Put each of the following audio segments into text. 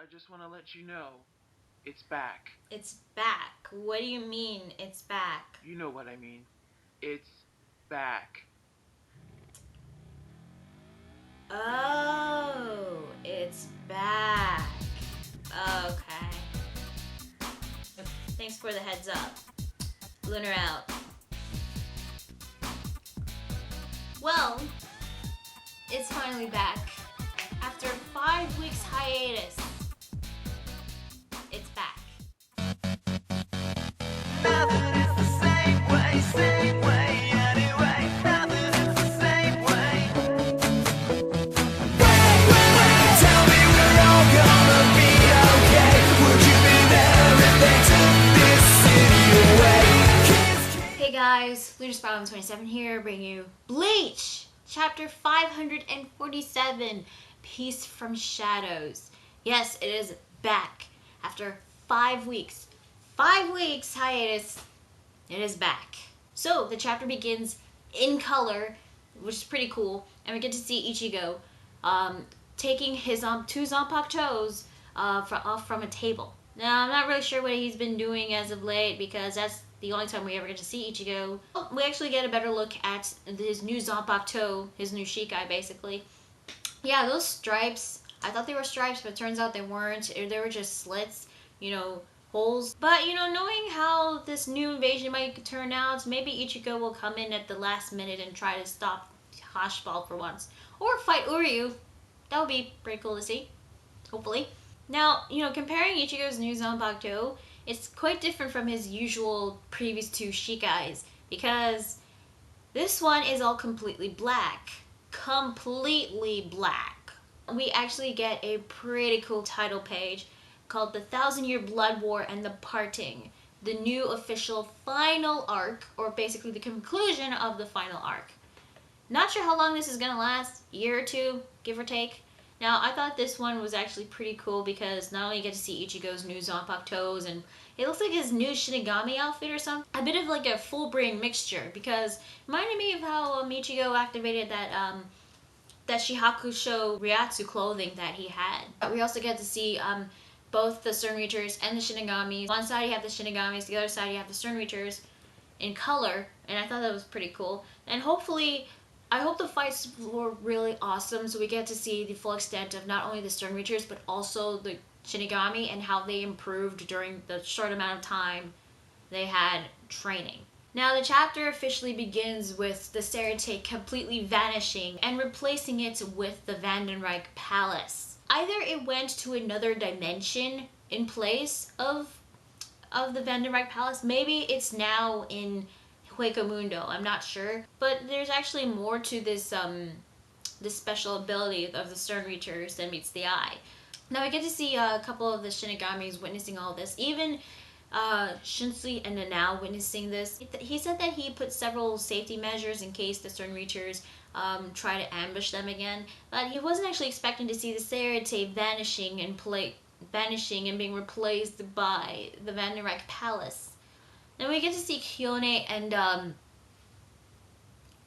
I just want to let you know, it's back. It's back. What do you mean it's back? You know what I mean. It's back. Oh, it's back. Okay. Thanks for the heads up. Lunar out. Well, it's finally back. After 5 weeks hiatus, it's back. Nothing is the same way anyway. Nothing is the same way. Tell me we're all gonna be okay. Would you be there if they took this city away? Hey guys, Leader Spiral 27 here, bringing you Bleach, chapter 547, Peace from Shadows. Yes, it is back. After 5 weeks. 5 weeks hiatus, it is back. So, the chapter begins in color, which is pretty cool, and we get to see Ichigo taking his two Zanpakutos off from a table. Now, I'm not really sure what he's been doing as of late because that's the only time we ever get to see Ichigo. We actually get a better look at his new Zanpakuto, his new Shikai, basically. Yeah, those stripes, I thought they were stripes, but it turns out they weren't. They were just slits, holes. But, knowing how this new invasion might turn out, maybe Ichigo will come in at the last minute and try to stop Hashball for once. Or fight Uryu. That would be pretty cool to see. Hopefully. Now, comparing Ichigo's new Zanpakuto, it's quite different from his usual previous two Shikais, because this one is all completely black. Completely black. We actually get a pretty cool title page called The 1,000-Year Blood War and the Parting, the new official final arc, or basically the conclusion of the final arc. Not sure how long this is gonna last, a year or two, give or take. Now, I thought this one was actually pretty cool because not only you get to see Ichigo's new Zanpakutos, and it looks like his new Shinigami outfit or something. A bit of like a full brain mixture, because it reminded me of how Ichigo activated that Shihakusho Ryatsu clothing that he had. We also get to see both the Stern Reachers and the Shinigamis. One side you have the Shinigamis, the other side you have the Stern Reachers in color, and I thought that was pretty cool. And hopefully, I hope the fights were really awesome, so we get to see the full extent of not only the Stern Reachers, but also the Shinigami and how they improved during the short amount of time they had training. Now, the chapter officially begins with the Serite completely vanishing and replacing it with the Vandenreich Palace. Either it went to another dimension in place of the Vandenreich Palace. Maybe it's now in Hueco I'm not sure. But there's actually more to this special ability of the Stern Reachers than meets the eye. Now we get to see a couple of the Shinigamis witnessing all this. Even Shinsui and Nanao witnessing this. He said that he put several safety measures in case the Stern Reachers try to ambush them again. But he wasn't actually expecting to see the Serite vanishing and being replaced by the Vandenreich Palace. Then we get to see Kyone and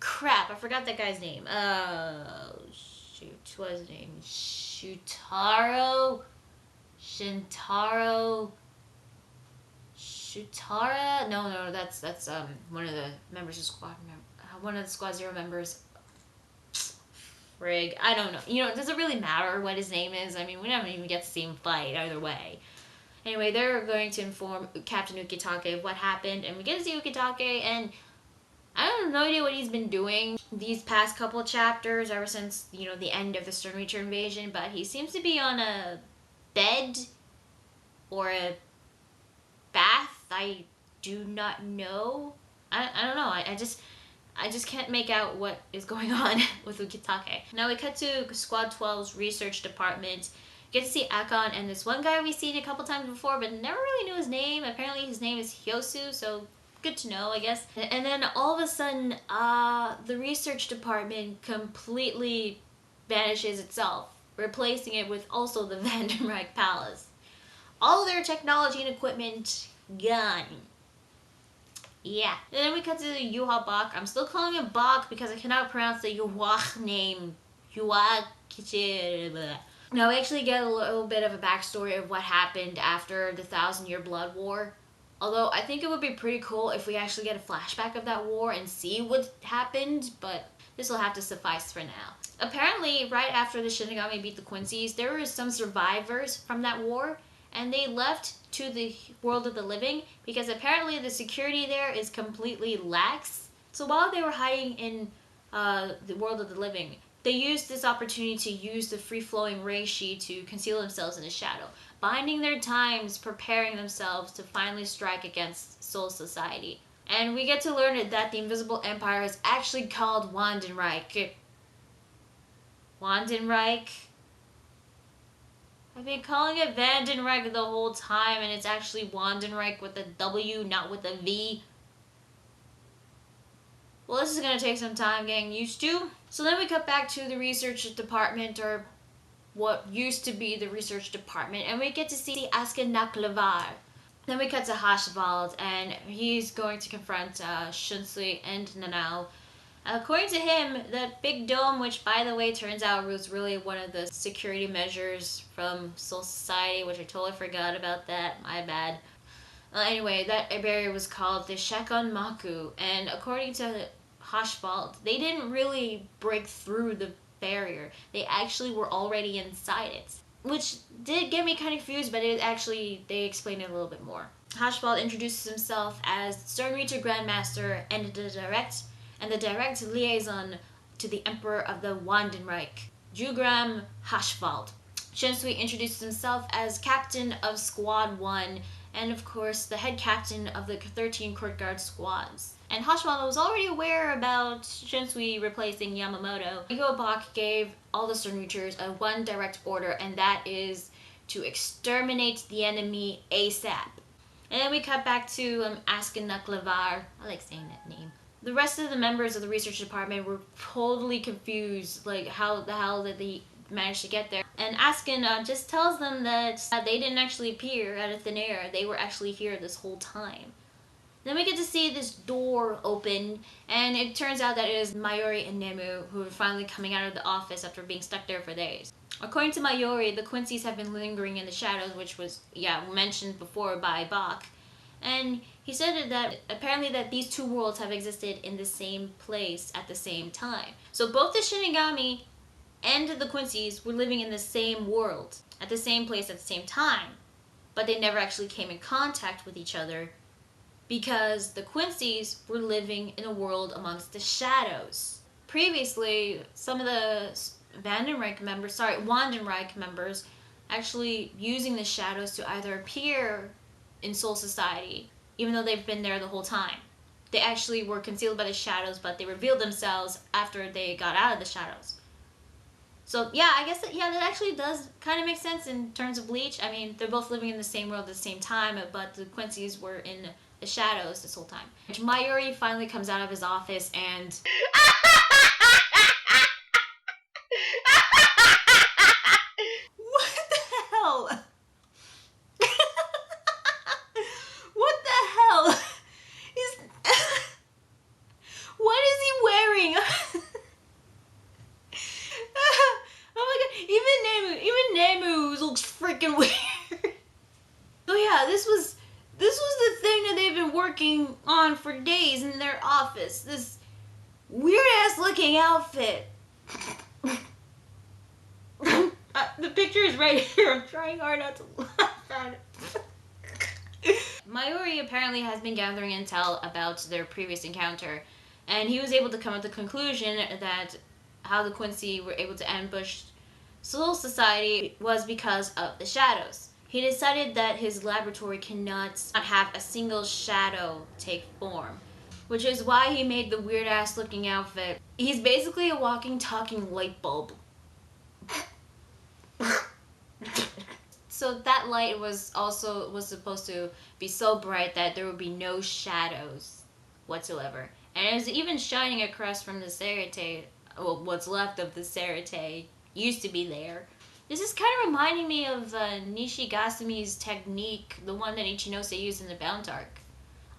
crap, I forgot that guy's name. Shoot, what was his name? Shutaro? Shutara? No, that's one of the members of squad. One of the Squad Zero members. Frig, I don't know. Does it really matter what his name is? I mean, we don't even get to see him fight either way. Anyway, they're going to inform Captain Ukitake of what happened, and we get to see Ukitake, and I have no idea what he's been doing these past couple of chapters, ever since, the end of the Stern Reacher invasion, but he seems to be on a bed or a bath. I do not know. I don't know. I just can't make out what is going on with Ukitake. Now we cut to Squad 12's research department. Get to see Akon and this one guy we've seen a couple times before, but never really knew his name. Apparently his name is Hyosu, so good to know, I guess. And then all of a sudden, the research department completely vanishes itself, replacing it with also the Vandenreich Palace. All their technology and equipment gone. Yeah. And then we cut to the Yuha Bak. I'm still calling it Bak because I cannot pronounce the Yuha name. Yuha Kichir. Now we actually get a little bit of a backstory of what happened after the Thousand-Year Blood War. Although I think it would be pretty cool if we actually get a flashback of that war and see what happened, but this will have to suffice for now. Apparently, right after the Shinigami beat the Quincies, there were some survivors from that war, and they left to the world of the living because apparently the security there is completely lax. So while they were hiding in the world of the living, they used this opportunity to use the free-flowing reishi to conceal themselves in the shadow, biding their times, preparing themselves to finally strike against Soul Society. And we get to learn that the Invisible Empire is actually called Wandenreich. Wandenreich? I've been calling it Vandenreich the whole time, and it's actually Wandenreich with a W, not with a V. Well, this is going to take some time getting used to. So then we cut back to the research department, or what used to be the research department, and we get to see Askenaklavar. Then we cut to Hashvald, and he's going to confront Shunsui and Nanao. According to him, that big dome, which by the way turns out was really one of the security measures from Soul Society, which I totally forgot about that, my bad. Anyway, that barrier was called the Shekon Maku, and according to Hashvald, they didn't really break through the barrier. They actually were already inside it, which did get me kind of confused, but they explained it a little bit more. Hashvald introduces himself as Stern Reacher Grandmaster and the direct liaison to the Emperor of the Wandenreich, Jugram Hashvald. Shunsui introduces himself as Captain of Squad 1 and of course the head captain of the 13 court guard squads. And Hashvald was already aware about Shunsui replacing Yamamoto. Ego Bach gave all the Stern Reachers one direct order, and that is to exterminate the enemy ASAP. And then we cut back to Askenaklavar. I like saying that name. The rest of the members of the research department were totally confused, like how the hell did they manage to get there? And Asken just tells them that they didn't actually appear out of thin air. They were actually here this whole time. Then we get to see this door open, and it turns out that it is Mayuri and Nemu who are finally coming out of the office after being stuck there for days. According to Mayuri, the Quincies have been lingering in the shadows, which was, mentioned before by Bach. And he said that apparently that these two worlds have existed in the same place at the same time. So both the Shinigami and the Quincies were living in the same world at the same place at the same time, but they never actually came in contact with each other because the Quincies were living in a world amongst the shadows. Previously, some of the Wandenreich members actually using the shadows to either appear in Soul Society, even though they've been there the whole time. They actually were concealed by the shadows, but they revealed themselves after they got out of the shadows. So I guess that actually does kind of make sense in terms of Bleach. I mean, they're both living in the same world at the same time, but the Quincies were in the shadows this whole time. Mayuri finally comes out of his office and what the hell? What the hell? What is he wearing? Oh my god, even Nemu looks freaking weird. So this was the thing that they've been working on for days in their office. This weird ass looking outfit. The picture is right here. I'm trying hard not to laugh at it. Mayuri apparently has been gathering intel about their previous encounter, and he was able to come to the conclusion that how the Quincy were able to ambush Soul Society was because of the shadows. He decided that his laboratory cannot have a single shadow take form, which is why he made the weird ass looking outfit. He's basically a walking, talking light bulb. So that light was supposed to be so bright that there would be no shadows whatsoever. And it was even shining across from the Serite, well, what's left of the Serite used to be there. This is kind of reminding me of Nishigasami's technique, the one that Ichinose used in the Bound Arc.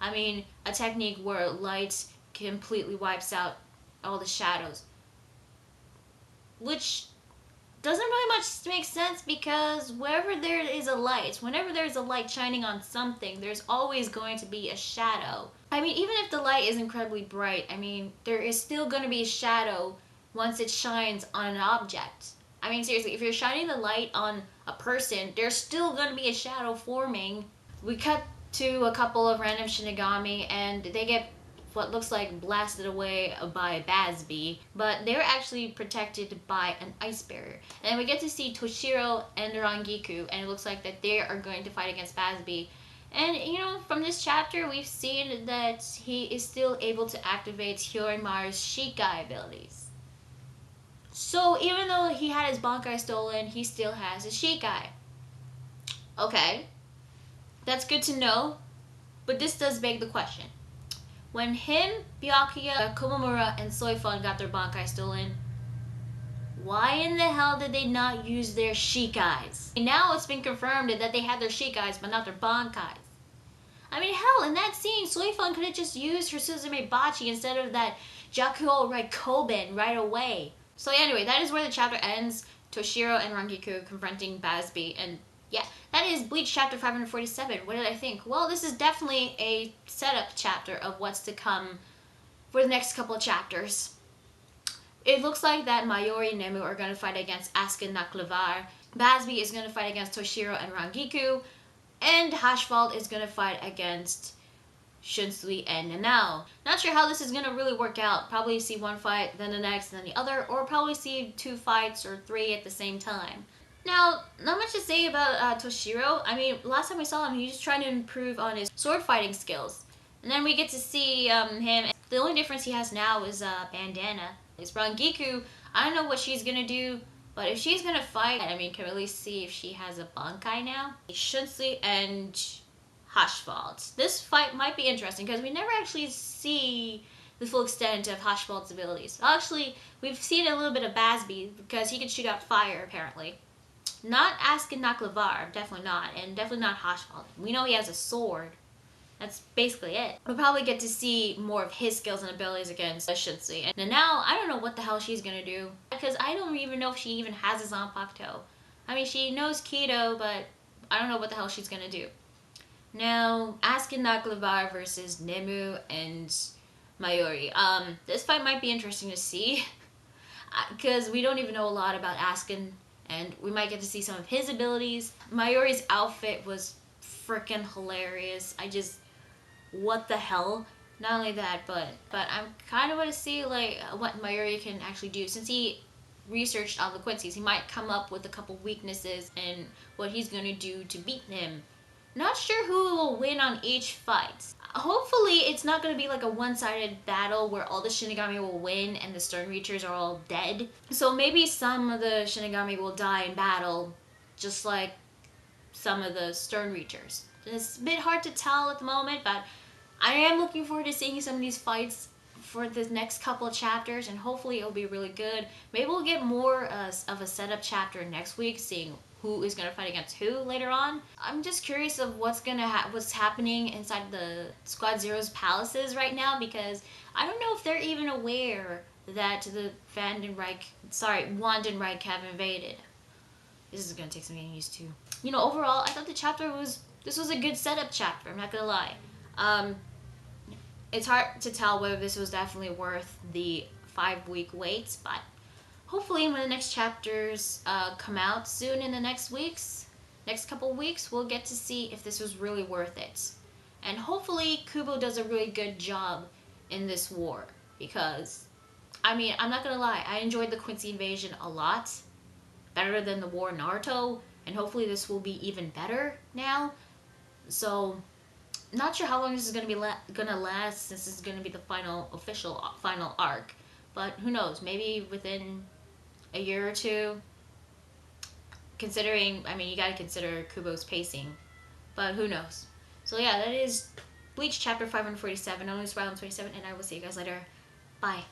I mean, a technique where light completely wipes out all the shadows. Which doesn't really much make sense because wherever there is a light, whenever there's a light shining on something, there's always going to be a shadow. I mean, even if the light is incredibly bright, I mean, there is still going to be a shadow once it shines on an object. I mean, seriously, if you're shining the light on a person, there's still going to be a shadow forming. We cut to a couple of random Shinigami and they get what looks like blasted away by Basby, but they're actually protected by an ice barrier. And we get to see Toshiro and Rangiku, and it looks like that they are going to fight against Basby. And you know, from this chapter, we've seen that he is still able to activate Hyorimaru's Shikai abilities. So even though he had his Bankai stolen, he still has his Shikai. Okay, that's good to know, but this does beg the question. When him, Byakuya, Komamura, and Soifun got their Bankai stolen, why in the hell did they not use their Shikais? Now it's been confirmed that they had their Shikais, but not their Bankais. I mean, hell, in that scene, Soifun could have just used her Suzume Bachi instead of that Jakuo Raikoben right away. So anyway, that is where the chapter ends. Toshiro and Rangiku confronting Basby, and yeah, that is Bleach chapter 547. What did I think? Well, this is definitely a setup chapter of what's to come for the next couple of chapters. It looks like that Mayuri and Nemu are going to fight against Asuka and Naklevar. Basby is going to fight against Toshiro and Rangiku. And Hashvald is going to fight against Shunsui and Nanao. Not sure how this is going to really work out. Probably see one fight, then the next, then the other. Or probably see 2 fights or 3 at the same time. Now, not much to say about Toshiro. I mean, last time we saw him, he was trying to improve on his sword fighting skills. And then we get to see him. The only difference he has now is bandana. It's Rangiku. I don't know what she's gonna do, but if she's gonna fight, I mean, can we at least see if she has a Bankai now? Shunsui and Hashvald. This fight might be interesting because we never actually see the full extent of Hashvald's abilities. Actually, we've seen a little bit of Basby because he can shoot out fire apparently. Not Asuka Naklevar, definitely not, and definitely not Hashvald. We know he has a sword. That's basically it. We'll probably get to see more of his skills and abilities against Shunsui. And now, I don't know what the hell she's gonna do. Because I don't even know if she even has a Zanpakuto. I mean, she knows Kido, but I don't know what the hell she's gonna do. Now, Asuka Naklevar versus Nemu and Mayuri. This fight might be interesting to see. Because we don't even know a lot about Asuka, and we might get to see some of his abilities. Mayuri's outfit was freaking hilarious. What the hell? Not only that, but I'm kind of want to see like what Mayuri can actually do. Since he researched on the Quincies, he might come up with a couple weaknesses and what he's going to do to beat him. Not sure who will win on each fight. Hopefully it's not going to be like a one-sided battle where all the Shinigami will win and the Stern Reachers are all dead. So maybe some of the Shinigami will die in battle, just like some of the Stern Reachers. It's a bit hard to tell at the moment, but I am looking forward to seeing some of these fights for the next couple of chapters, and hopefully it'll be really good. Maybe we'll get more of a setup chapter next week, seeing who is going to fight against who later on. I'm just curious of what's happening inside the Squad Zero's palaces right now, because I don't know if they're even aware that the Wandenreich have invaded. This is going to take some getting used to. You know, overall, I thought this was a good setup chapter, I'm not going to lie. It's hard to tell whether this was definitely worth the 5-week wait, but hopefully when the next chapters come out soon in the next couple weeks, we'll get to see if this was really worth it. And hopefully Kubo does a really good job in this war, because, I mean, I'm not going to lie, I enjoyed the Quincy invasion a lot, better than the war in Naruto, and hopefully this will be even better now. So, not sure how long this is going to be gonna last, since this is going to be the final arc. But who knows? Maybe within a year or two. Considering, I mean, you got to consider Kubo's pacing. But who knows? So yeah, that is Bleach chapter 547. I'm Mayuri, and I will see you guys later. Bye.